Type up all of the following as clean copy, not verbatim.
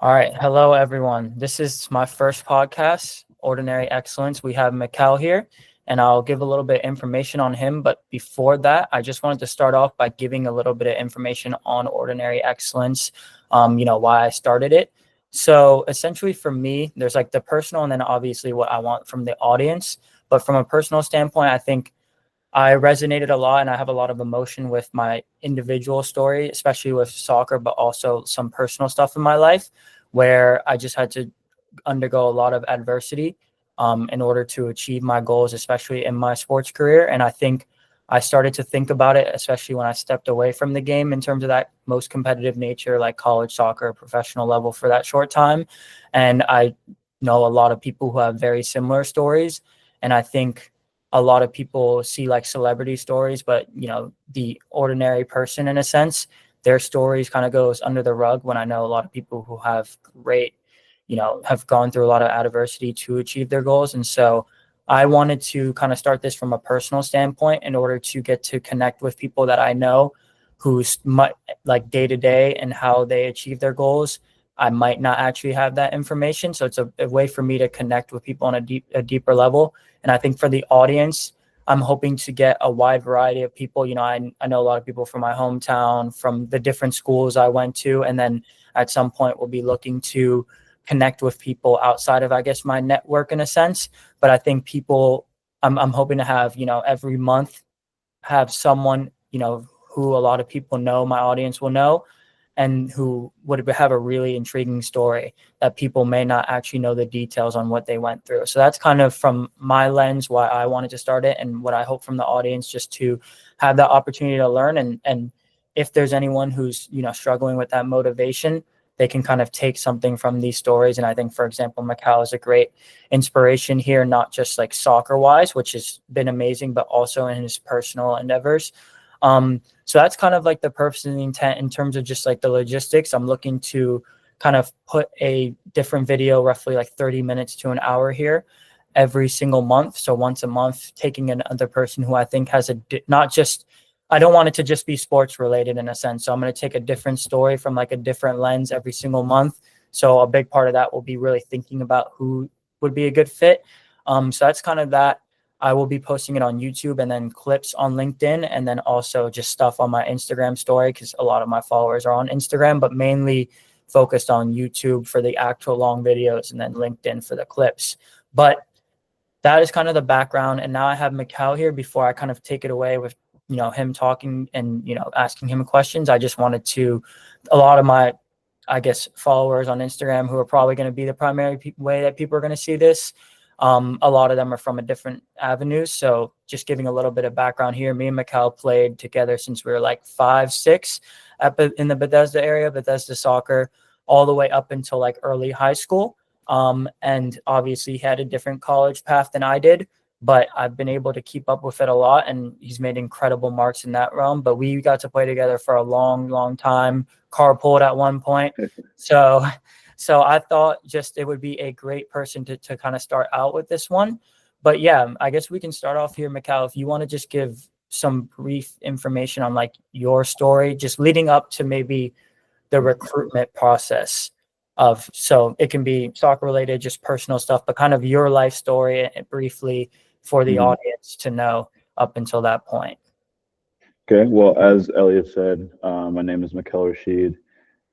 All right. Hello, everyone. This is my first podcast, Ordinary Excellence. We have Makel here, and I'll give a little bit of information on him. But before that, I just wanted to start off by giving a little bit of information on Ordinary Excellence, why I started it. So essentially for me, there's like the personal and then obviously what I want from the audience. But from a personal standpoint, I think I resonated a lot and I have a lot of emotion with my individual story, especially with soccer, but also some personal stuff in my life where I just had to undergo a lot of adversity in order to achieve my goals, especially in my sports career. And I think I started to think about it, especially when I stepped away from the game in terms of that most competitive nature, like college soccer, professional level for that short time. And I know a lot of people who have very similar stories. And I think a lot of people see like celebrity stories, but the ordinary person in a sense, their stories kind of goes under the rug when I know a lot of people who have great, have gone through a lot of adversity to achieve their goals. And so I wanted to kind of start this from a personal standpoint in order to get to connect with people that I know who's like day to day and how they achieve their goals. I might not actually have that information. So it's a way for me to connect with people on a deeper level. And I think for the audience, I'm hoping to get a wide variety of people. I know a lot of people from my hometown, from the different schools I went to. And then at some point we'll be looking to connect with people outside of, I guess, my network in a sense. But I think I'm hoping to have, every month have someone, who a lot of people know, my audience will know, and who would have a really intriguing story that people may not actually know the details on what they went through. So that's kind of from my lens why I wanted to start it, and what I hope from the audience, just to have that opportunity to learn. And if there's anyone who's, struggling with that motivation, they can kind of take something from these stories. And I think, for example, Makel is a great inspiration here, not just like soccer wise, which has been amazing, but also in his personal endeavors. So that's kind of like the purpose and the intent in terms of just like the logistics. I'm looking to kind of put a different video, roughly like 30 minutes to an hour here every single month. So once a month, taking another person who I think has not just, I don't want it to just be sports related in a sense. So I'm going to take a different story from like a different lens every single month. So a big part of that will be really thinking about who would be a good fit. So that's kind of that. I will be posting it on YouTube and then clips on LinkedIn, and then also just stuff on my Instagram story, because a lot of my followers are on Instagram, but mainly focused on YouTube for the actual long videos and then LinkedIn for the clips. But that is kind of the background. And now I have Makel here. Before I kind of take it away with, him talking and, asking him questions, I just wanted to, a lot of my, I guess, followers on Instagram who are probably going to be the primary way that people are going to see this. A lot of them are from a different avenues. So just giving a little bit of background here, me and Makel played together since we were like 5, 6 in the Bethesda area, Bethesda soccer, all the way up until like early high school. And obviously he had a different college path than I did, but I've been able to keep up with it a lot, and he's made incredible marks in that realm. But we got to play together for a long, long time, carpooled at one point. So I thought just it would be a great person to kind of start out with this one. But yeah, I guess we can start off here, Makel, if you want to just give some brief information on like your story, just leading up to maybe the recruitment process of, so it can be soccer related, just personal stuff, but kind of your life story briefly for the audience to know up until that point. Okay, well, as Elliot said, my name is Makel Rasheed.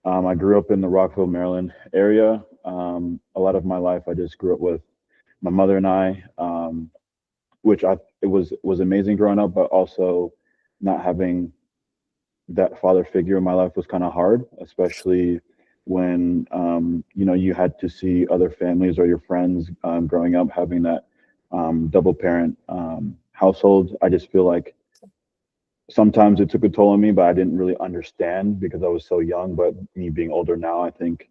I grew up in the Rockville, Maryland area. A lot of my life, I just grew up with my mother and I, which it was amazing growing up, but also not having that father figure in my life was kind of hard, especially when you had to see other families or your friends growing up having that double parent household. I just feel like sometimes it took a toll on me, but I didn't really understand because I was so young. But me being older now, I think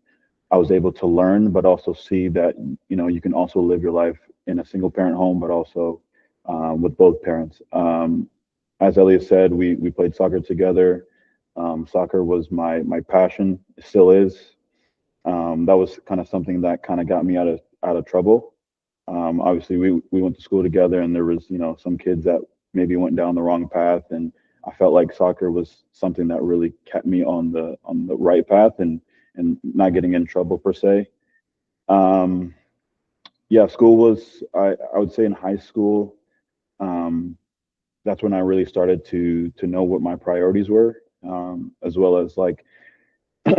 I was able to learn, but also see that, you can also live your life in a single parent home, but also with both parents. As Elliot said, we played soccer together. Soccer was my passion, it still is. That was kind of something that kind of got me out of trouble. Obviously, we went to school together, and there was some kids that maybe went down the wrong path, and I felt like soccer was something that really kept me on the right path, and and not getting in trouble per se. Yeah, school was, I would say in high school, um, that's when I really started to know what my priorities were, as well as like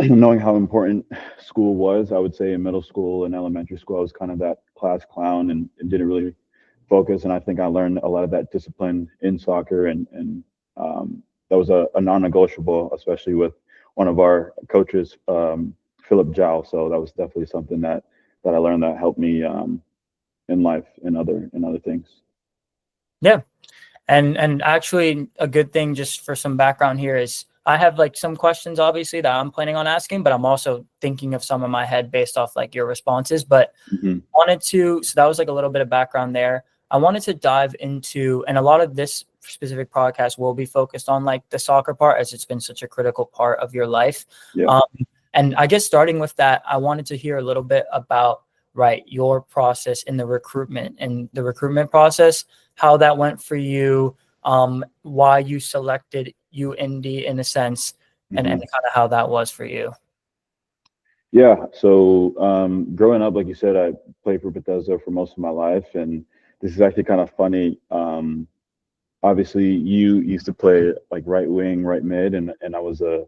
knowing how important school was. I would say in middle school and elementary school, I was kind of that class clown and didn't really focus. And I think I learned a lot of that discipline in soccer, and that was a non-negotiable, especially with one of our coaches, Philip Jow. So that was definitely something that I learned that helped me in life and other things. Yeah. And actually a good thing, just for some background here, is I have like some questions obviously that I'm planning on asking, but I'm also thinking of some in my head based off like your responses. But Mm-hmm. so that was like a little bit of background there. I wanted to dive into, and a lot of this specific podcast will be focused on like the soccer part, as it's been such a critical part of your life. Yeah. And I guess starting with that, I wanted to hear a little bit about, right, your process in the recruitment process, how that went for you, why you selected UND in a sense, and kind of how that was for you. Yeah. So growing up, like you said, I played for Bethesda for most of my life, and this is actually kind of funny. Obviously, you used to play like right wing, right mid, and I was a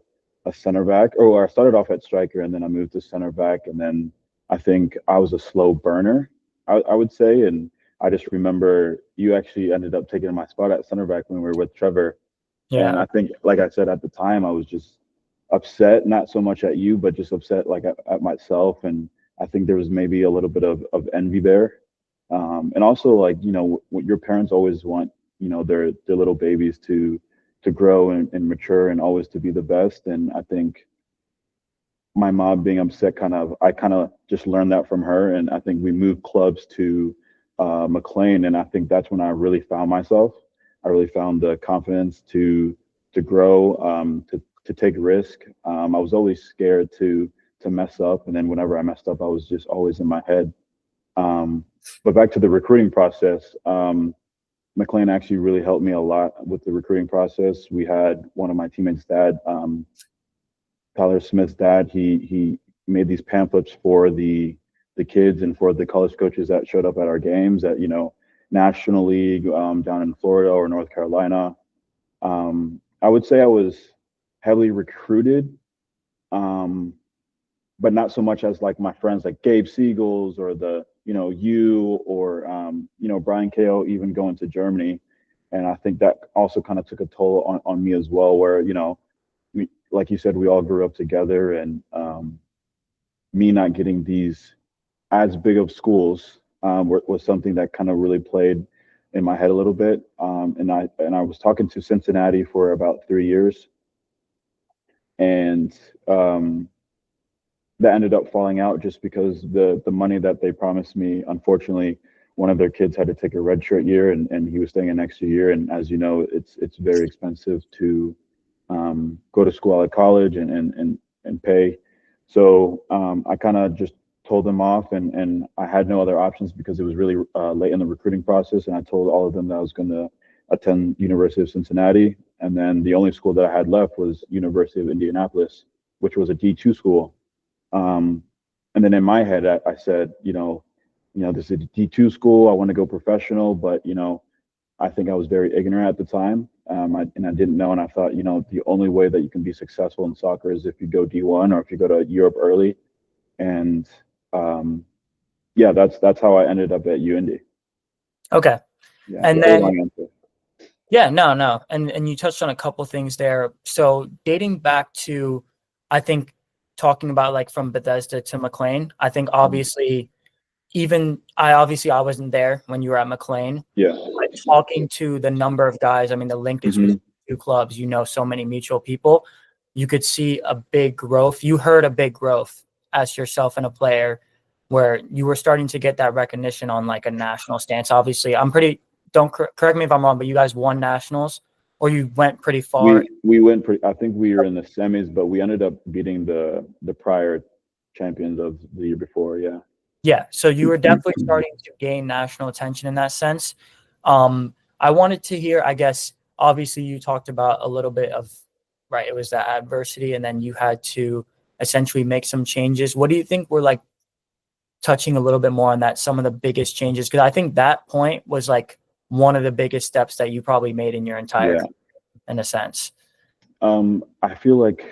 center back. Or I started off at striker, and then I moved to center back, and then I think I was a slow burner, I would say. And I just remember you actually ended up taking my spot at center back when we were with Trevor. And Yeah. I think, like I said at the time, I was just upset, not so much at you, but just upset like at myself. And I think there was maybe a little bit of envy there. And also, like, what your parents always want, their little babies to grow and mature and always to be the best. And I think my mom being upset, I kind of just learned that from her. And I think we moved clubs to McLean, and I think that's when I really found myself. I really found the confidence to grow, to take risk. I was always scared to mess up, and then whenever I messed up, I was just always in my head. But back to the recruiting process, McLean actually really helped me a lot with the recruiting process. We had one of my teammates' dad, Tyler Smith's dad. He made these pamphlets for the kids and for the college coaches that showed up at our games at National League, down in Florida or North Carolina. I would say I was heavily recruited, but not so much as like my friends like Gabe Siegels or you or Brian Ko even going to Germany. And I think that also kind of took a toll on me as well, where like you said, we all grew up together, and me not getting these as big of schools was something that kind of really played in my head a little bit. And I was talking to Cincinnati for about 3 years, and that ended up falling out just because the money that they promised me, unfortunately, one of their kids had to take a redshirt year, and he was staying an extra year. And as you know, it's very expensive to go to school out of college and pay. So I kind of just told them off, and I had no other options because it was really late in the recruiting process. And I told all of them that I was going to attend University of Cincinnati, and then the only school that I had left was University of Indianapolis, which was a D2 school. And then in my head, I said, this is a D2 school. I want to go professional, but I think I was very ignorant at the time, and I didn't know. And I thought, the only way that you can be successful in soccer is if you go D1 or if you go to Europe early. And yeah, that's how I ended up at UND. Okay. Yeah, And very then, long answer. yeah, no. And you touched on a couple things there. So dating back to, I think, talking about like from Bethesda to McLean, I think obviously I wasn't there when you were at McLean. Yeah. Like talking to the number of guys, I mean, the linkage between the two clubs, so many mutual people, you could see a big growth. You heard a big growth as yourself and a player, where you were starting to get that recognition on like a national stance. Obviously, don't correct me if I'm wrong, but you guys won nationals, or you went pretty far. We went I think we were in the semis, but we ended up beating the prior champions of the year before. Yeah. Yeah, so you were definitely starting to gain national attention in that sense. I wanted to hear, I guess, obviously you talked about a little bit of, right, it was that adversity, and then you had to essentially make some changes. What do you think were like, touching a little bit more on that, some of the biggest changes? Because I think that point was like one of the biggest steps that you probably made in your entire career, in a sense. I feel like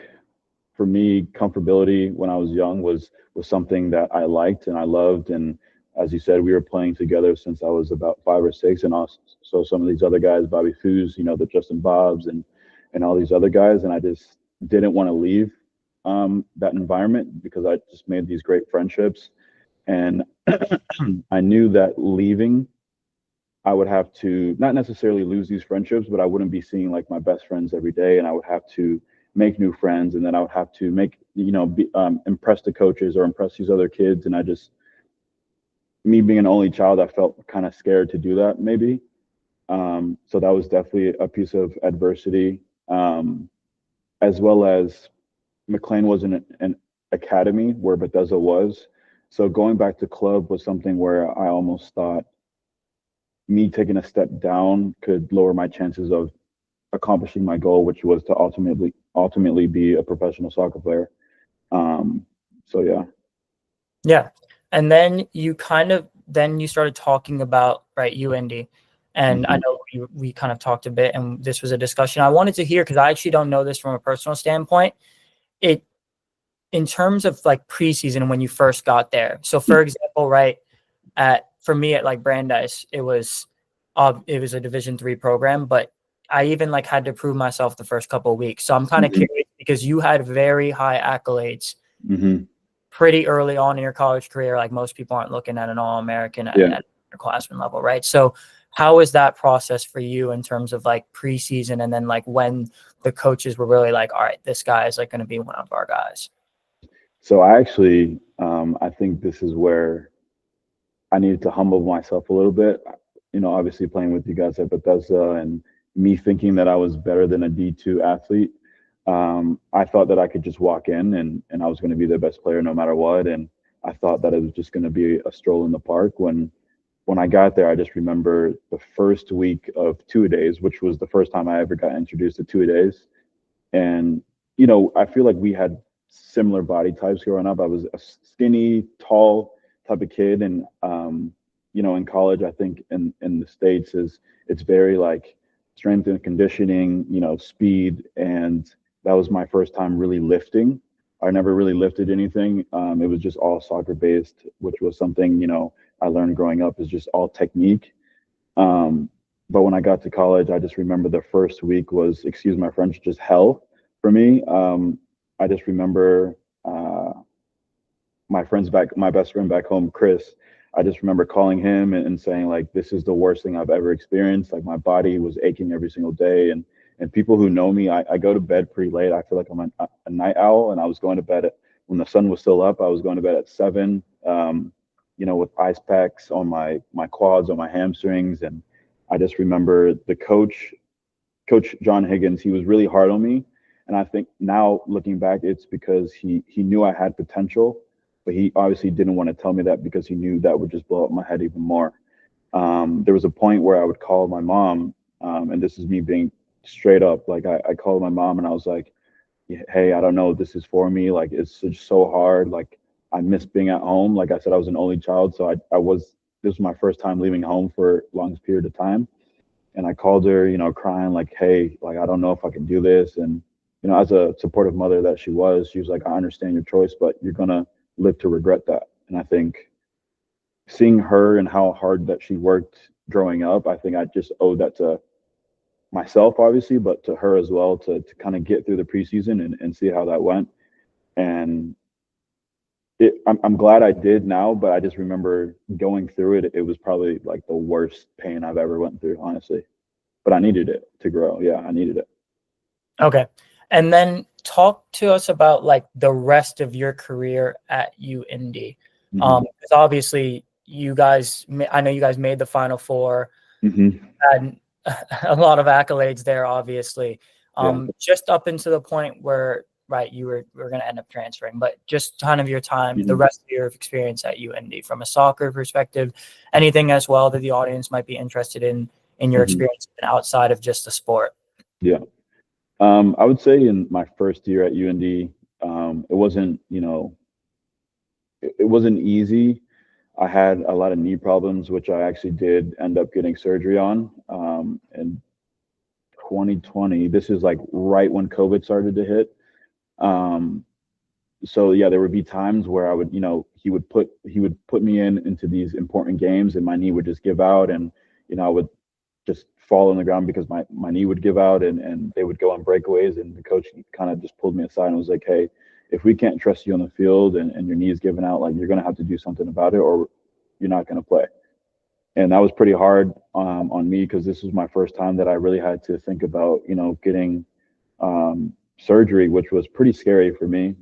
for me, comfortability when I was young was something that I liked and I loved. And as you said, we were playing together since I was about 5 or 6, and also so some of these other guys, Bobby Foos, the Justin Bobs and all these other guys, and I just didn't want to leave that environment because I just made these great friendships, and I knew that leaving, I would have to not necessarily lose these friendships, but I wouldn't be seeing like my best friends every day, and I would have to make new friends, and then I would have to impress the coaches or impress these other kids, and me being an only child, I felt kind of scared to do that maybe. So that was definitely a piece of adversity, as well as McLean wasn't an academy where Bethesda was. So going back to club was something where I almost thought me taking a step down could lower my chances of accomplishing my goal, which was to ultimately be a professional soccer player. So yeah. Yeah. And then you started talking about, right, UND. And I know we kind of talked a bit, and this was a discussion I wanted to hear because I actually don't know this from a personal standpoint. In terms of like preseason when you first got there. So for example, right, for me at like Brandeis, it was a Division III program, but I even like had to prove myself the first couple of weeks. So I'm kind of curious because you had very high accolades pretty early on in your college career. Like most people aren't looking at an All-American at underclassmen level, right? So how was that process for you in terms of like preseason, and then like when the coaches were really like, all right, this guy is like going to be one of our guys? So I actually, I think this is where I needed to humble myself a little bit. Obviously playing with you guys at Bethesda and me thinking that I was better than a D2 athlete. I thought that I could just walk in and I was going to be the best player no matter what. And I thought that it was just going to be a stroll in the park. When I got there, I just remember the first week of two-a-days, which was the first time I ever got introduced to two-a-days. And, I feel like we had similar body types growing up. I was a skinny, tall type of kid. And, in college, I think in the States it's very like strength and conditioning, speed. And that was my first time really lifting. I never really lifted anything. It was just all soccer based, which was something, I learned growing up is just all technique. But when I got to college, I just remember the first week was, excuse my French, just hell for me. I just remember my best friend back home, Chris. I just remember calling him and saying like, this is the worst thing I've ever experienced. Like my body was aching every single day. And people who know me, I go to bed pretty late. I feel like I'm a night owl, and I was going to bed when the sun was still up. I was going to bed at 7, with ice packs on my quads, on my hamstrings. And I just remember the Coach John Higgins, he was really hard on me. And I think now looking back, it's because he knew I had potential, but he obviously didn't want to tell me that because he knew that would just blow up my head even more. There was a point where I would call my mom, and this is me being straight up. Like I called my mom and I was like, hey, I don't know if this is for me. Like, it's just so hard. Like, I miss being at home. Like I said, I was an only child. So this was my first time leaving home for a long period of time. And I called her, crying like, hey, like, I don't know if I can do this. And, as a supportive mother that she was like, I understand your choice, but you're going to live to regret that. And I think seeing her and how hard that she worked growing up, I think I just owe that to myself, obviously, but to her as well, to kind of get through the preseason and see how that went. And I'm glad I did now, but I just remember going through it. It was probably like the worst pain I've ever went through, honestly. But I needed it to grow. Yeah, I needed it. Okay. And then talk to us about like the rest of your career at UND. Because obviously I know you guys made the Final Four, and a lot of accolades there, obviously. Just up into the point where, right, you were going to end up transferring, but just kind of your time, the rest of your experience at UND from a soccer perspective, anything as well that the audience might be interested in your experience outside of just the sport. Yeah. I would say in my first year at UND, It wasn't, it wasn't easy. I had a lot of knee problems, which I actually did end up getting surgery on. In 2020, this is like right when COVID started to hit. Um, so yeah, there would be times where I would, he would put me into these important games, and my knee would just give out, and I would just fall on the ground because my knee would give out, and they would go on breakaways, and the coach kind of just pulled me aside and was like, hey, if we can't trust you on the field, and your knee is giving out, like, you're gonna have to do something about it, or you're not gonna play. And that was pretty hard on me, because this was my first time that I really had to think about, getting surgery, which was pretty scary for me.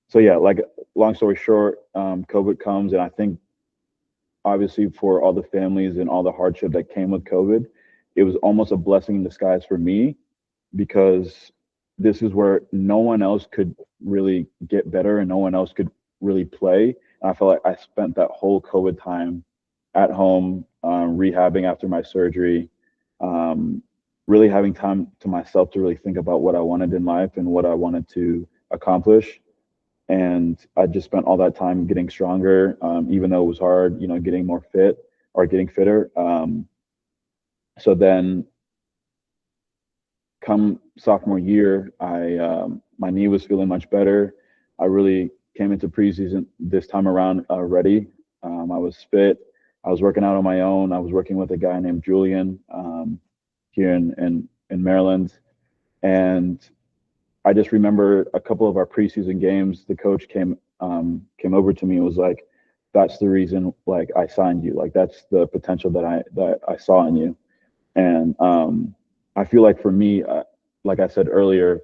So yeah, like, long story short, COVID comes, and I think obviously for all the families and all the hardship that came with COVID, it was almost a blessing in disguise for me, because this is where no one else could really get better and no one else could really play. And I felt like I spent that whole COVID time at home, rehabbing after my surgery, um, really having time to myself to really think about what I wanted in life and what I wanted to accomplish. And I just spent all that time getting stronger, even though it was hard, getting more fit or getting fitter. So then, come sophomore year, I my knee was feeling much better. I really came into preseason this time around ready. I was fit. I was working out on my own. I was working with a guy named Julian, here in Maryland, and I just remember a couple of our preseason games. The coach came over to me and was like, "That's the reason, like, I signed you. Like, that's the potential that I saw in you." And I feel like for me, like I said earlier,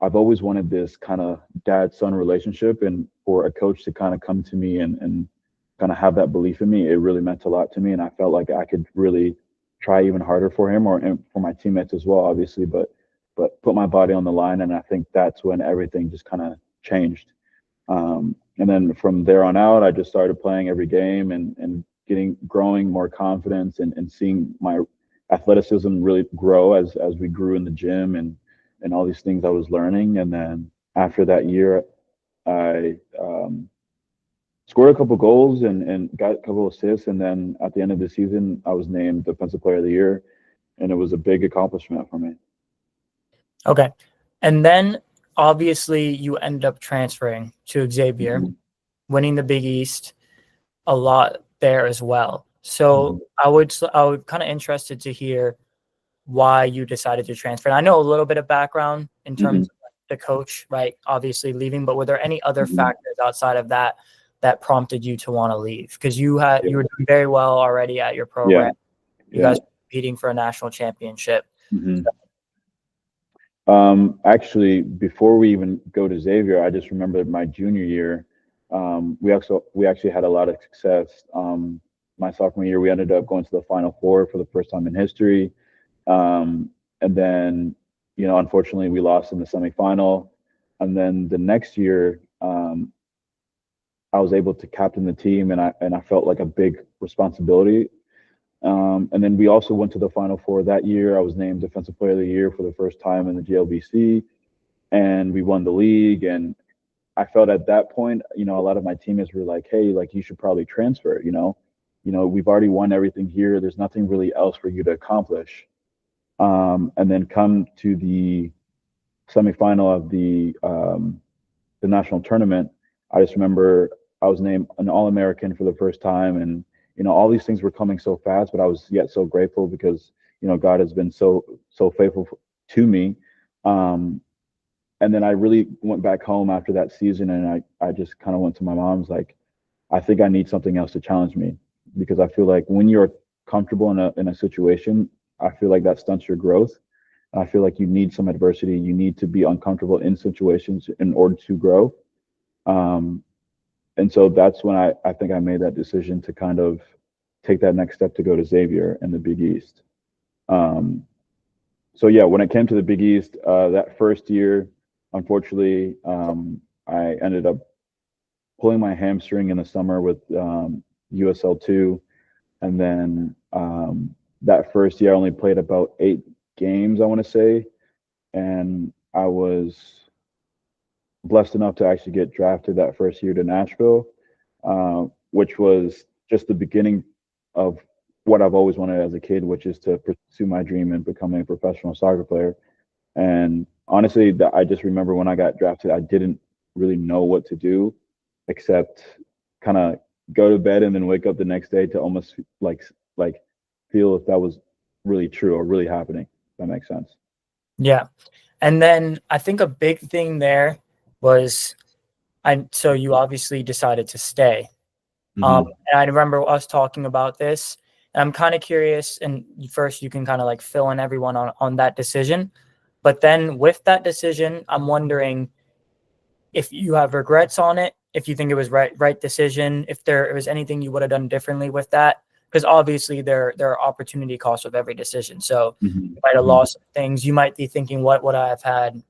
I've always wanted this kind of dad-son relationship, and for a coach to kind of come to me and kind of have that belief in me, it really meant a lot to me, and I felt like I could really try even harder for him, or and for my teammates as well, obviously, but put my body on the line, and I think that's when everything just kind of changed. And then from there on out, I just started playing every game, and growing more confidence, and seeing my athleticism really grow as we grew in the gym, and all these things I was learning. And then after that year, I scored a couple goals, and got a couple assists. And then at the end of the season, I was named Defensive Player of the Year, and it was a big accomplishment for me. Okay. And then obviously you end up transferring to Xavier, Mhm. winning the Big East a lot there as well. Mhm. So I would kind of interested to hear why you decided to transfer. And I know a little bit of background in terms Mhm. of the coach, right? Obviously leaving, but were there any other Mhm. factors outside of that that prompted you to want to leave? Because you were Yeah. doing very well already at your Yeah. program. You Yeah. guys were competing for a national championship. Mhm. Actually, before we even go to Xavier, I just remember my junior year. We actually had a lot of success. My sophomore year, we ended up going to the Final Four for the first time in history. Um, and then, unfortunately, we lost in the semifinal. And then the next year, I was able to captain the team, and I felt like a big responsibility. And then we also went to the Final Four that year. I was named Defensive Player of the Year for the first time in the GLBC, and we won the league. And I felt at that point, a lot of my teammates were like, "Hey, like, you should probably transfer. We've already won everything here. There's nothing really else for you to accomplish." And then come to the semifinal of the national tournament, I just remember I was named an All-American for the first time, and all these things were coming so fast, but I was yet so grateful, because God has been so faithful to me. Um, and then I really went back home after that season, and I just kind of went to my mom's like, I think I need something else to challenge me, because I feel like when you're comfortable in a situation, I feel like that stunts your growth. I feel like you need some adversity. You need to be uncomfortable in situations in order to grow. Um, and so that's when I think I made that decision to kind of take that next step to go to Xavier in the Big East. Um, so yeah, when it came to the Big East, that first year, unfortunately, I ended up pulling my hamstring in the summer with USL2, and then that first year I only played about 8 games, I want to say, and I was blessed enough to actually get drafted that first year to Nashville, which was just the beginning of what I've always wanted as a kid, which is to pursue my dream in becoming a professional soccer player. And honestly, I just remember when I got drafted, I didn't really know what to do except kind of go to bed and then wake up the next day to almost like feel if that was really true or really happening. If that makes sense. Yeah. And then I think a big thing there was, so you obviously decided to stay. Mm-hmm. And I remember us talking about this. And I'm kind of curious, and first you can kind of like fill in everyone on that decision. But then with that decision, I'm wondering if you have regrets on it, if you think it was right decision, if there was anything you would have done differently with that. Because obviously there are opportunity costs with every decision. So Mm-hmm. you might have lost things. You might be thinking, what would I have had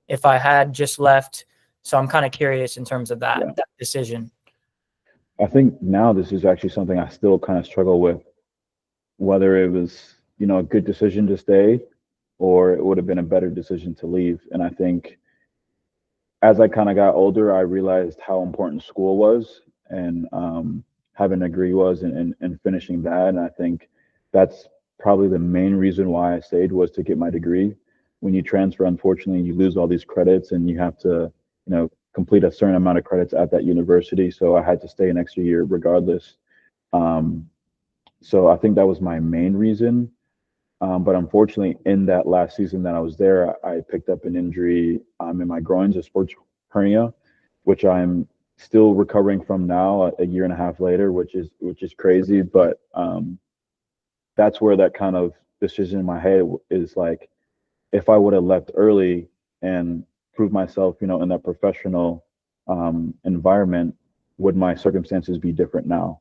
if I had just left? So I'm kind of curious in terms of that Yeah. decision. I think now this is actually something I still kind of struggle with, whether it was, a good decision to stay or it would have been a better decision to leave. And I think as I kind of got older, I realized how important school was and having a degree was and finishing that. And I think that's probably the main reason why I stayed was to get my degree. When you transfer, unfortunately, you lose all these credits and you have to, complete a certain amount of credits at that university. So I had to stay an extra year regardless. Um, so I think that was my main reason. But unfortunately, in that last season that I was there, I picked up an injury in my groins, a sports hernia, which I'm still recovering from now, a year and a half later, which is crazy. But that's where that kind of decision in my head is like, if I would have left early and proved myself, in that professional environment, would my circumstances be different now?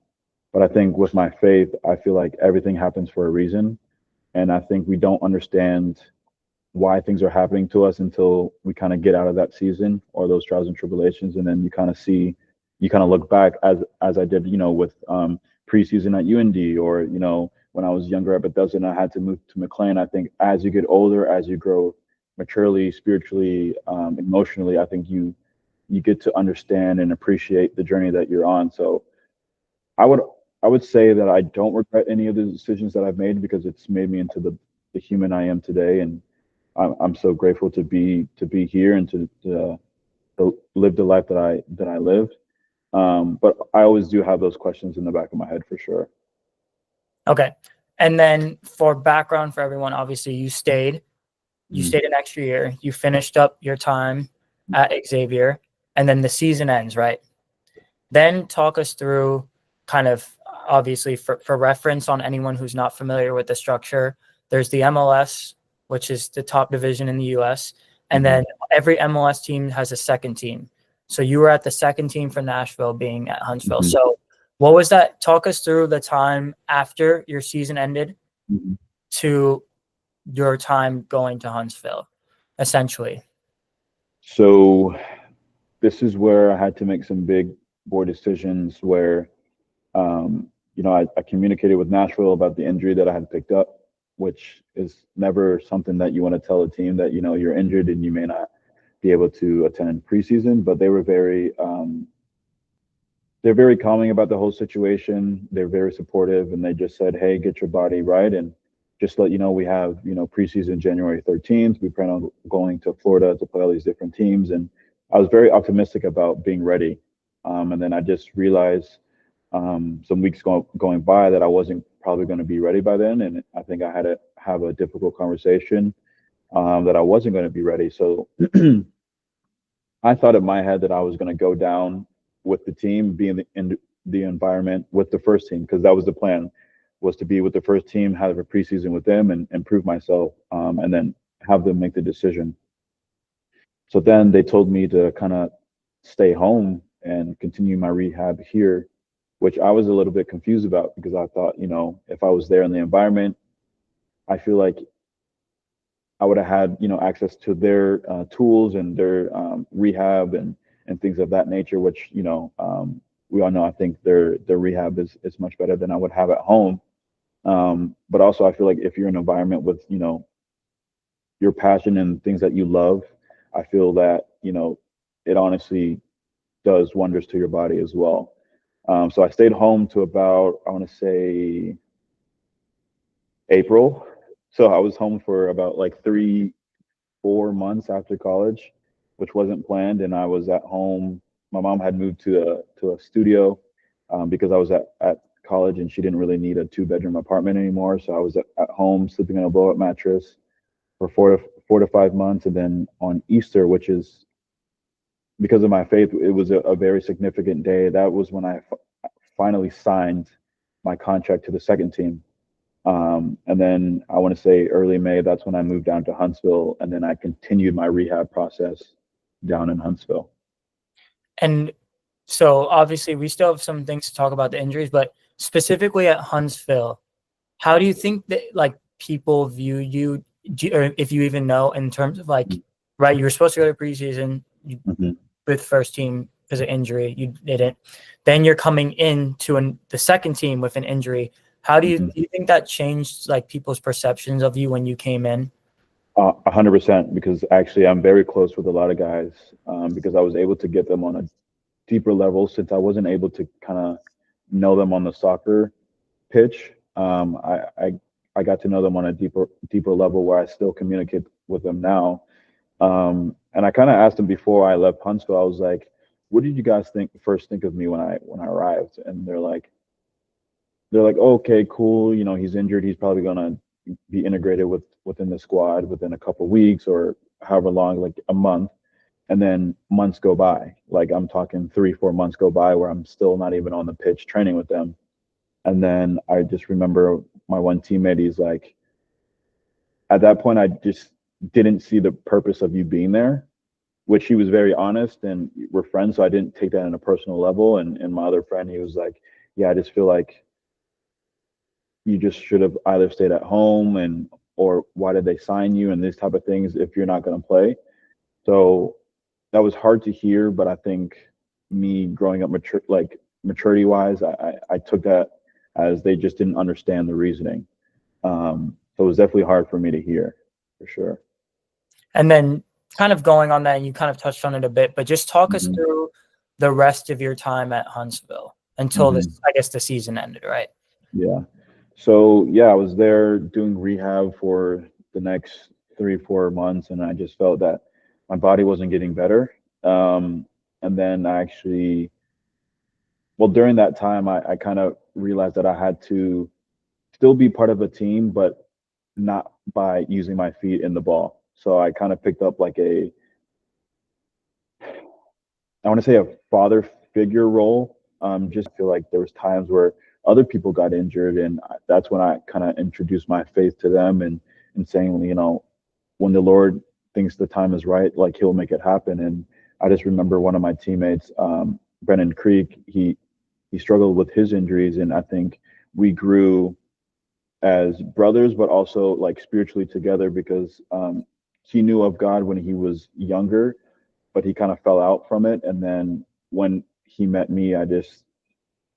But I think with my faith, I feel like everything happens for a reason, and I think we don't understand why things are happening to us until we kind of get out of that season or those trials and tribulations, and then you kind of look back as I did, with preseason at UND, or when I was younger at Bethesda and I had to move to McLean. I think as you get older, as you grow maturely, spiritually, emotionally, I think you get to understand and appreciate the journey that you're on. So I would I would say that I don't regret any of the decisions that I've made because it's made me into the human I am today, and I'm so grateful to be here and to live the life that I live. But I always do have those questions in the back of my head for sure. Okay. And then for background for everyone, obviously you Mhm. stayed an extra year, you finished up your time at Xavier, and then the season ends, right? Then talk us through kind of obviously for reference on anyone who's not familiar with the structure. There's the MLS, which is the top division in the US. And Mhm. then every MLS team has a second team. So you were at the second team for Nashville being at Huntsville. Mhm. So what was that? Talk us through the time after your season ended Mhm. to your time going to Huntsville, essentially. So this is where I had to make some big board decisions where I communicated with Nashville about the injury that I had picked up, which is never something that you want to tell a team that you're injured and you may not be able to attend preseason. But they're very calming about the whole situation. They're very supportive, and they just said, "Hey, get your body right, and just let you know we have preseason January 13th. We plan on going to Florida to play all these different teams." And I was very optimistic about being ready. And then I just realized some weeks going by that I wasn't probably going to be ready by then, and I think I had to have a difficult conversation that I wasn't going to be ready. So I thought in my head that I was going to go down with the team, be in the environment with the first team, because that was the plan, was to be with the first team, have a preseason with them, and prove myself, and then have them make the decision. So then they told me to kind of stay home and continue my rehab here, which I was a little bit confused about because I thought, if I was there in the environment, I feel like I would have had, access to their tools and their rehab and things of that nature, which, we all know. I think their rehab is much better than I would have at home. But also, I feel like if you're in an environment with, your passion and things that you love, I feel that, it honestly does wonders to your body as well. So I stayed home to about, I want to say, April. So I was home for about like 4 months after college, which wasn't planned, and I was at home. My mom had moved to a studio because I was at college, and she didn't really need a 2-bedroom apartment anymore. So I was at home sleeping on a blow up mattress for 4 to 5 months, and then on Easter, which is because of my faith, it was a very significant day. That was when I finally signed my contract to the second team. And then I want to say early May, that's when I moved down to Huntsville, and then I continued my rehab process down in Huntsville. And so obviously we still have some things to talk about the injuries, but specifically at Huntsville, how do you think that like people view you, or if you even know, in terms of like, right, you were supposed to go to preseason with first team because of injury, you didn't. Then you're coming into the second team with an injury. How do you think that changed like people's perceptions of you when you came in? 100%, because actually I'm very close with a lot of guys because I was able to get them on a deeper level since I wasn't able to kind of know them on the soccer pitch. I got to know them on a deeper level where I still communicate with them now. And I kind of asked them before I left Huntsville. I was like, "What did you guys first think of me when I arrived?" And they're like, "Okay, cool. You know, he's injured. He's probably gonna be integrated within the squad within a couple of weeks or however long, like a month." And then months go by. Like I'm talking 3-4 months go by where I'm still not even on the pitch training with them. And then I just remember my one teammate. He's like, at that point, I just didn't see the purpose of you being there, which he was very honest, and we're friends, so I didn't take that on a personal level. And my other friend, he was like, "Yeah, I just feel like you just should have either stayed at home, and or why did they sign you and these type of things if you're not going to play." So that was hard to hear, but I think me growing up maturity wise, I took that as they just didn't understand the reasoning. So it was definitely hard for me to hear, for sure. And then kind of going on that, and you kind of touched on it a bit, but just talk us through the rest of your time at Huntsville until this, I guess the season ended, right? Yeah. So yeah, I was there doing rehab for the next 3-4 months, and I just felt that my body wasn't getting better. And then during that time, I kind of realized that I had to still be part of a team, but not by using my feet in the ball. So I kind of picked up like I want to say a father figure role. Just feel like there was times where other people got injured, and that's when I kind of introduced my faith to them and saying, you know, when the Lord thinks the time is right, like He'll make it happen. And I just remember one of my teammates, Brennan Creek. He struggled with his injuries, and I think we grew as brothers, but also like spiritually together because he knew of God when he was younger, but he kind of fell out from it. And then when he met me, I just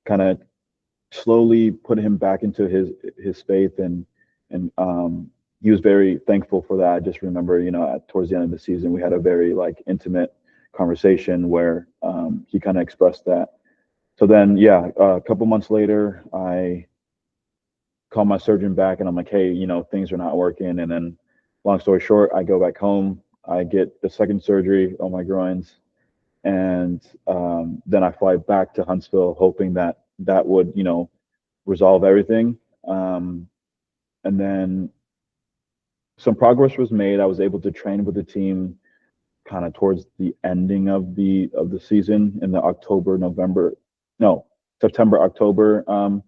kind of slowly put him back into his faith, and he was very thankful for that. I just remember, you know, towards the end of the season, we had a very like intimate conversation where he kind of expressed that. So then, yeah, a couple months later, I called my surgeon back, and I'm like, "Hey, you know, things are not working." And then, long story short, I go back home. I get the second surgery on my groins, and then I fly back to Huntsville, hoping that that would, you know, resolve everything. And then some progress was made. I was able to train with the team kind of towards the ending of the season in the September, October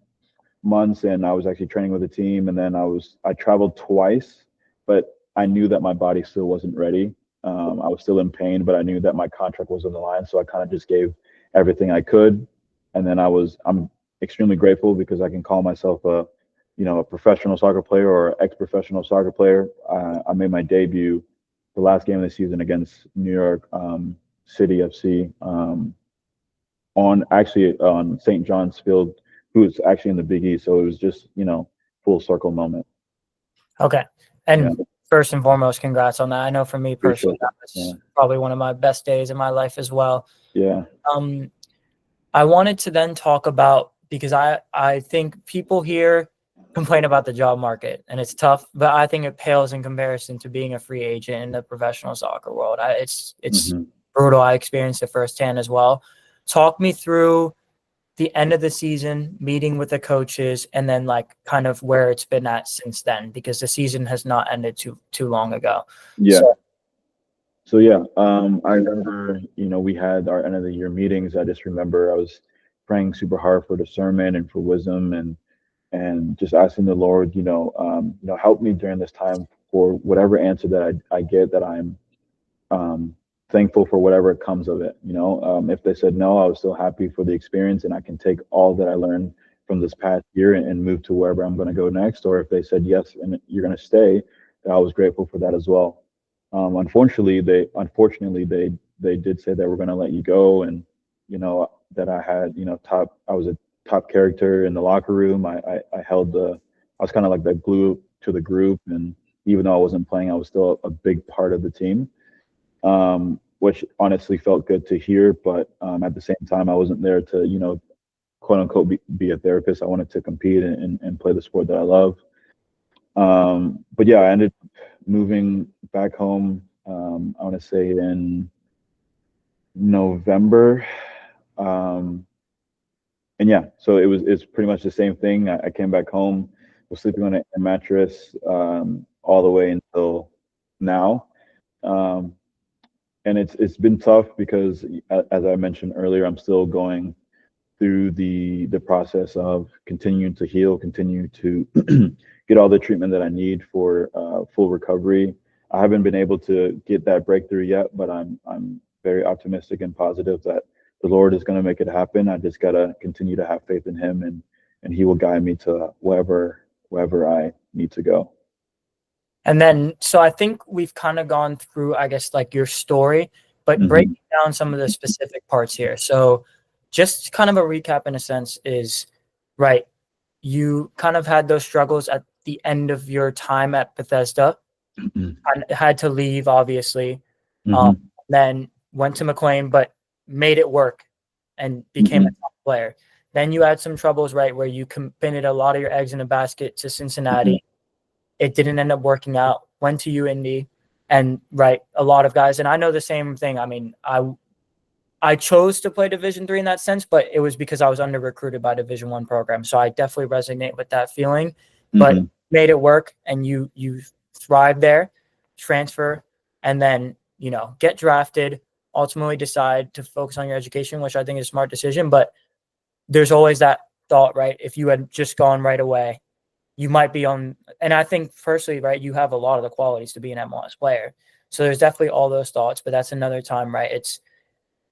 months, and I was actually training with the team. And then I traveled twice, but I knew that my body still wasn't ready. I was still in pain, but I knew that my contract was on the line, so I kind of just gave everything I could. And then I'm extremely grateful because I can call myself a professional soccer player or ex-professional soccer player. I made my debut the last game of the season against New York City FC on St. John's Field, who's actually in the Big East. So it was just, you know, full circle moment. Okay. And first and foremost, congrats on that. I know for me personally, that was probably one of my best days in my life as well. Yeah. I wanted to then talk about, because I think people here complain about the job market and it's tough, but I think it pales in comparison to being a free agent in the professional soccer world. It's brutal. I experienced it firsthand as well. Talk me through the end of the season, meeting with the coaches, and then like kind of where it's been at since then, because the season has not ended too long ago. Yeah. So yeah, I remember, we had our end of the year meetings. I just remember I was praying super hard for discernment and for wisdom, and just asking the Lord, help me during this time for whatever answer that I get, that I'm thankful for whatever comes of it. If they said no, I was still happy for the experience, and I can take all that I learned from this past year and move to wherever I'm going to go next. Or if they said yes and you're going to stay, I was grateful for that as well. Unfortunately, they did say they were going to let you go, and that I had I was a top character in the locker room. I was kind of like the glue to the group, and even though I wasn't playing, I was still a big part of the team, which honestly felt good to hear. But at the same time, I wasn't there to quote unquote be a therapist. I wanted to compete and play the sport that I love. But yeah, I ended moving back home, I want to say in November. And yeah, so it's pretty much the same thing. I came back home, was sleeping on a mattress all the way until now. And it's been tough because, as I mentioned earlier, I'm still going through the process of continuing to heal, continue to get all the treatment that I need for full recovery. I haven't been able to get that breakthrough yet, but I'm very optimistic and positive that the Lord is going to make it happen. I just got to continue to have faith in Him, and He will guide me to wherever I need to go. And then, so I think we've kind of gone through, I guess, like your story, but breaking down some of the specific parts here. So just kind of a recap in a sense is, right, you kind of had those struggles at the end of your time at Bethesda, and had to leave, obviously, then went to McLean, but made it work and became a top player. Then you had some troubles, right, where you committed a lot of your eggs in a basket to Cincinnati. It didn't end up working out. Went to UIndy, and right, a lot of guys, and I know the same thing. I mean, I chose to play Division III in that sense, but it was because I was under recruited by Division I program. So I definitely resonate with that feeling. But made it work, and you thrive there, transfer, and then get drafted. Ultimately, decide to focus on your education, which I think is a smart decision. But there's always that thought, right? If you had just gone right away, you might be on. And I think, firstly, right, you have a lot of the qualities to be an MLS player. So there's definitely all those thoughts. But that's another time, right?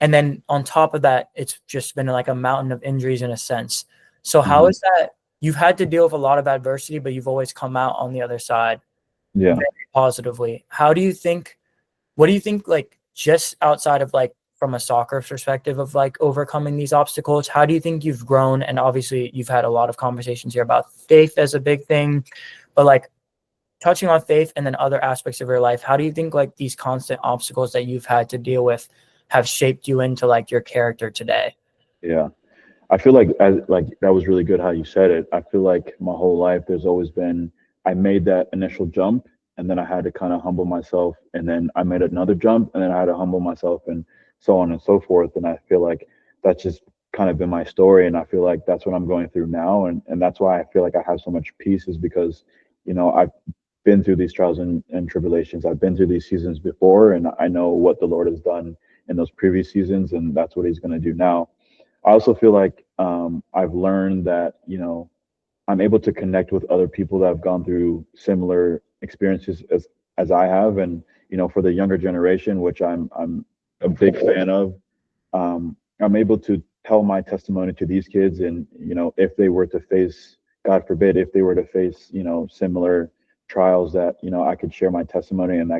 And then on top of that, it's just been like a mountain of injuries in a sense. So how is that? You've had to deal with a lot of adversity, but you've always come out on the other side very positively. What do you think, like, just outside of like from a soccer perspective of like overcoming these obstacles, how do you think you've grown? And obviously you've had a lot of conversations here about faith as a big thing, but like touching on faith and then other aspects of your life, how do you think like these constant obstacles that you've had to deal with have shaped you into like your character today? Yeah. I feel like that was really good how you said it. I feel like my whole life there's always been, I made that initial jump, and then I had to kind of humble myself, and then I made another jump, and then I had to humble myself, and so on and so forth. And I feel like that's just kind of been my story, and I feel like that's what I'm going through now, and that's why I feel like I have so much peace, is because I've been through these trials and tribulations. I've been through these seasons before, and I know what the Lord has done in those previous seasons, and that's what He's going to do now. I also feel like I've learned that, I'm able to connect with other people that have gone through similar experiences as I have. And, for the younger generation, which I'm a big fan of, I'm able to tell my testimony to these kids. And, if they were to face, God forbid, if they were to face, similar trials, that, I could share my testimony, and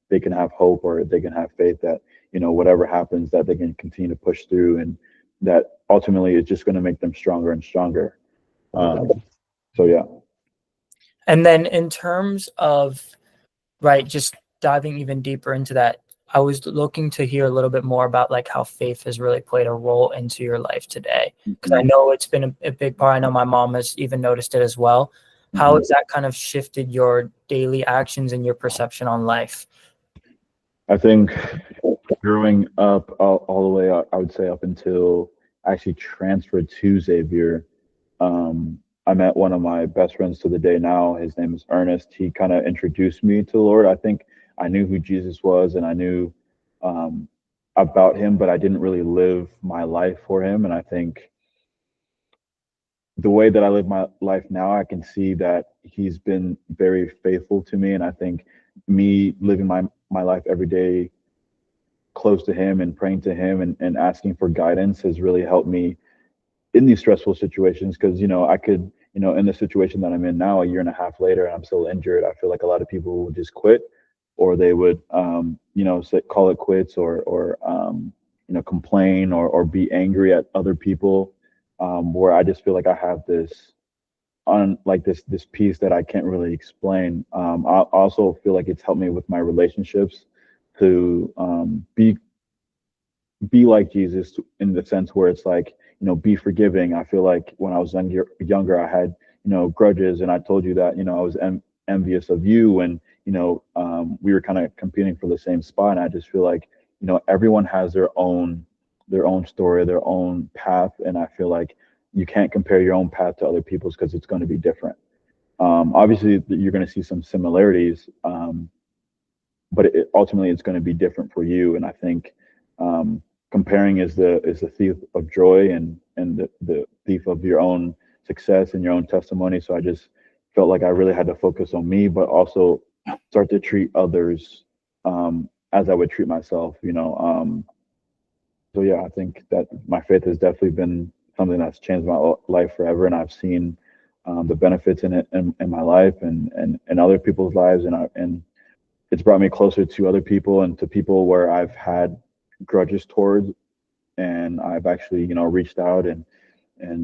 they can have hope, or they can have faith that, whatever happens, that they can continue to push through, and that ultimately is just going to make them stronger and stronger. So yeah. And then in terms of Right, just diving even deeper into that, I was looking to hear a little bit more about like how faith has really played a role into your life today, because I Mhm. know it's been a big part. I know my mom has even noticed it as well. How Mhm. has that kind of shifted your daily actions and your perception on life? I think growing up all the way, I would say up until I actually transferred to Xavier, I met one of my best friends to the day now. His name is Ernest. He kind of introduced me to the Lord. I think I knew who Jesus was and I knew um, about him, but I didn't really live my life for him. And I think the way that I live my life now, I can see that he's been very faithful to me. And I think me living my life every day close to him and praying to him and asking for guidance has really helped me in these stressful situations. Because I could, in the situation that I'm in now, a year and a half later, and I'm still injured, I feel like a lot of people would just quit, or they would call it quits, or complain, or be angry at other people, where I just feel like I have this on like this piece that I can't really explain. I also feel like it's helped me with my relationships to be like Jesus in the sense where it's like, be forgiving. I feel like when I was younger, I had, grudges, and I told you that, I was envious of you, and we were kind of competing for the same spot. And I just feel like, everyone has their own story, their own path, and I feel like you can't compare your own path to other people's because it's going to be different. Obviously, you're going to see some similarities, but ultimately it's going to be different for you. And I think comparing is the thief of joy, and the thief of your own success and your own testimony. So I just felt like I really had to focus on me, but also start to treat others as I would treat myself. So yeah, I think that my faith has definitely been something that's changed my life forever, and I've seen the benefits in it in my life and other people's lives, and it's brought me closer to other people and to people where I've had grudges towards, and I've actually, reached out and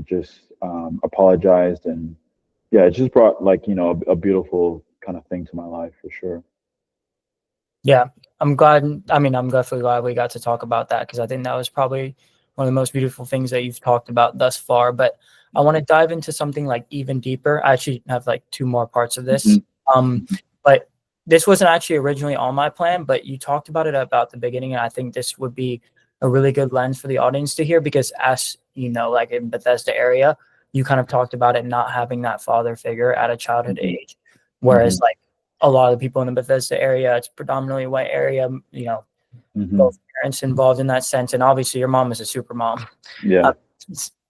just apologized, and yeah, it just brought like, a beautiful kind of thing to my life for sure. Yeah, I'm glad. I mean, I'm definitely glad we got to talk about that, because I think that was probably one of the most beautiful things that you've talked about thus far. But I want to dive into something like even deeper. I actually have like two more parts of this. Hmm. Um, but this wasn't actually originally on my plan, but you talked about it about the beginning, and I think this would be a really good lens for the audience to hear, because as you know, like in Bethesda area, you kind of talked about it not having that father figure at a childhood Hmm. age, whereas Hmm. like a lot of the people in the Bethesda area, it's predominantly a white area, Hmm. both parents involved in that sense. And obviously your mom is a super mom, uh, Yeah.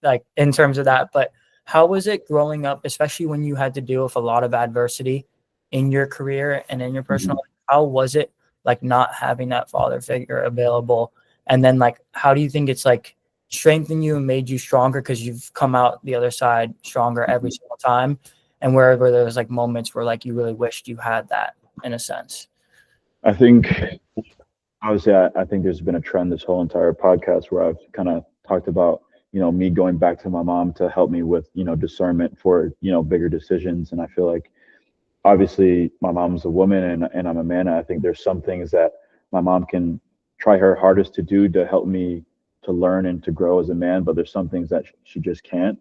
like in terms of that. But how was it growing up, especially when you had to deal with a lot of adversity in your career and in your personal Hmm. life? How was it like not having that father figure available? And then like, how do you think it's like strengthened you and made you stronger, because you've come out the other side stronger every Hmm. single time? And wherever there was like moments where like you really wished you had that in a sense. I think obviously, I think there's been a trend this whole entire podcast where I've kind of talked about, me going back to my mom to help me with, discernment for, bigger decisions. And I feel like obviously my mom's a woman and I'm a man. And I think there's some things that my mom can try her hardest to do to help me to learn and to grow as a man, but there's some things that she just can't.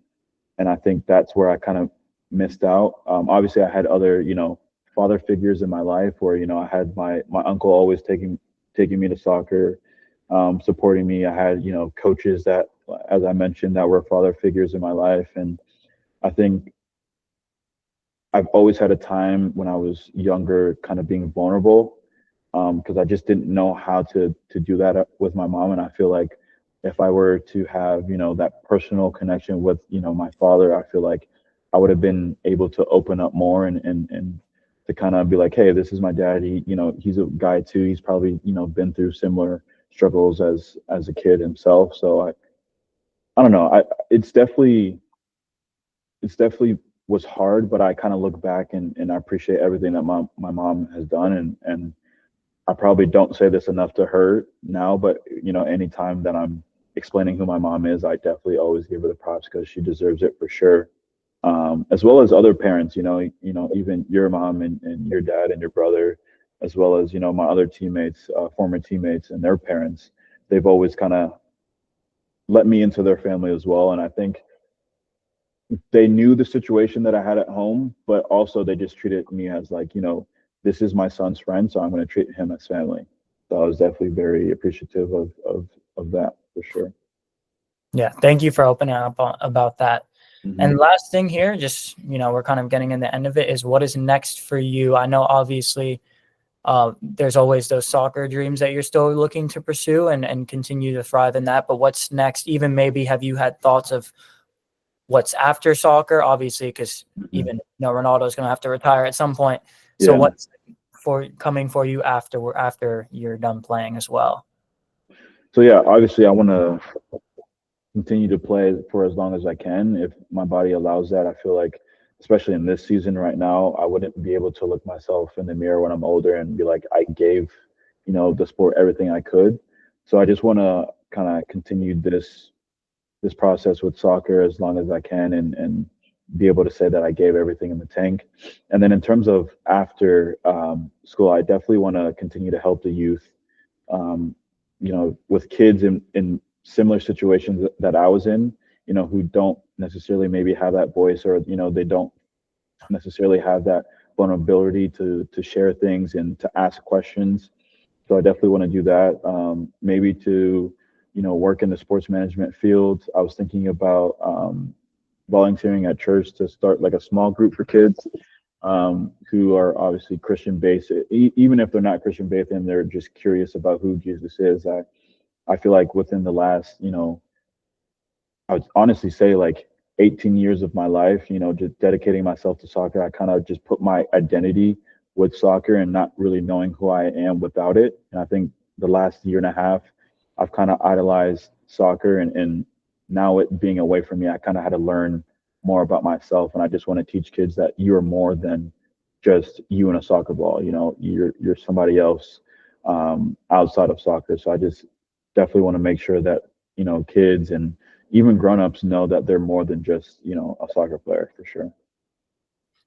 And I think that's where I kind of missed out. Obviously, I had other, father figures in my life where, I had my uncle always taking me to soccer, supporting me. I had, coaches that, as I mentioned, that were father figures in my life. And I think I've always had a time when I was younger, kind of being vulnerable, because I just didn't know how to do that with my mom. And I feel like if I were to have, that personal connection with, my father, I feel like I would have been able to open up more and to kind of be like, hey, this is my dad. He's a guy too. He's probably, been through similar struggles as a kid himself. So I don't know. It's definitely was hard, but I kind of look back and I appreciate everything that my mom has done, and I probably don't say this enough to her now, but anytime that I'm explaining who my mom is, I definitely always give her the props because she deserves it for sure. As well as other parents, even your mom and your dad and your brother. as well as, my other teammates, former teammates and their parents, they've always kind of let me into their family as well. And I think they knew the situation that I had at home, but also they just treated me as like, this is my son's friend, so I'm going to treat him as family. So I was definitely very appreciative of that for sure. Yeah, thank you for opening up about that. Mm-hmm. And last thing here, just, we're kind of getting in the end of it, is what is next for you? I know obviously there's always those soccer dreams that you're still looking to pursue and continue to thrive in that. But what's next? Even maybe have you had thoughts of what's after soccer? Obviously, because even Ronaldo's going to have to retire at some point. So what's coming for you after you're done playing as well? So yeah, obviously I want to continue to play for as long as I can. If my body allows that, I feel like, especially in this season right now, I wouldn't be able to look myself in the mirror when I'm older and be like, I gave, the sport everything I could. So I just want to kind of continue this process with soccer as long as I can and be able to say that I gave everything in the tank. And then in terms of after school, I definitely want to continue to help the youth, with kids in similar situations that I was in, who don't necessarily maybe have that voice, or, they don't necessarily have that vulnerability to share things and to ask questions. So I definitely want to do that. Maybe to, work in the sports management field. I was thinking about volunteering at church to start like a small group for kids who are obviously Christian based, even if they're not Christian based and they're just curious about who Jesus is. I feel like within the last, I would honestly say like 18 years of my life, just dedicating myself to soccer, I kind of just put my identity with soccer and not really knowing who I am without it. And I think the last year and a half, I've kind of idolized soccer, and now it being away from me, I kind of had to learn more about myself. And I just want to teach kids that you're more than just you and a soccer ball. You're somebody else outside of soccer. So I just definitely want to make sure that, kids and even grown-ups know that they're more than just, a soccer player for sure.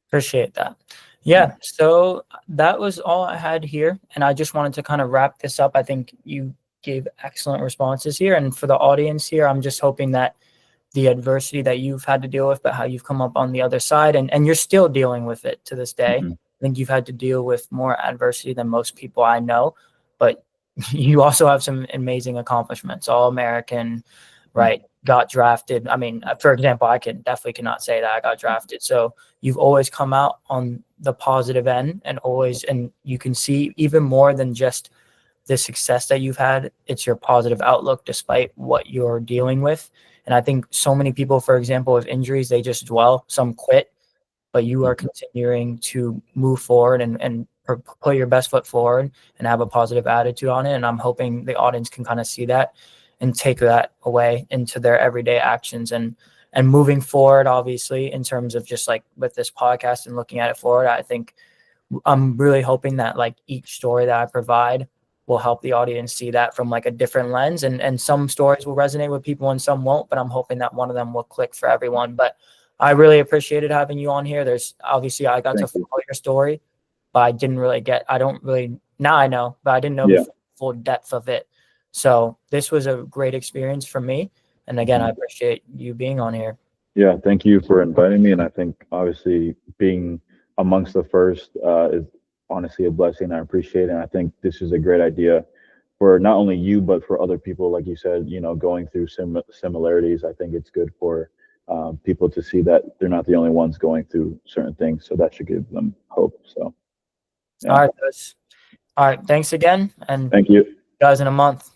Appreciate that. Yeah. So that was all I had here. And I just wanted to kind of wrap this up. I think you gave excellent responses here. And for the audience here, I'm just hoping that the adversity that you've had to deal with, but how you've come up on the other side, and you're still dealing with it to this day. I think you've had to deal with more adversity than most people I know, but you also have some amazing accomplishments. All-American, right? Got drafted. I mean, for example, I cannot say that I got drafted. So you've always come out on the positive end, and you can see even more than just the success that you've had. It's your positive outlook despite what you're dealing with. And I think so many people, for example, with injuries, they just dwell, some quit, but you are continuing to move forward and put your best foot forward and have a positive attitude on it. And I'm hoping the audience can kind of see that and take that away into their everyday actions and moving forward, obviously, in terms of just like with this podcast and looking at it forward. I think I'm really hoping that like each story that I provide will help the audience see that from like a different lens, and some stories will resonate with people and some won't, but I'm hoping that one of them will click for everyone. But I really appreciated having you on here. There's obviously I got to follow your story, but I don't really, now I know, but I didn't know the full depth of it. So this was a great experience for me. And again, I appreciate you being on here. Yeah, thank you for inviting me. And I think obviously being amongst the first is honestly a blessing. I appreciate it. And I think this is a great idea for not only you, but for other people, like you said, going through similarities. I think it's good for people to see that they're not the only ones going through certain things. So that should give them hope. So, yeah. All right. Thanks again. And thank you guys in a month.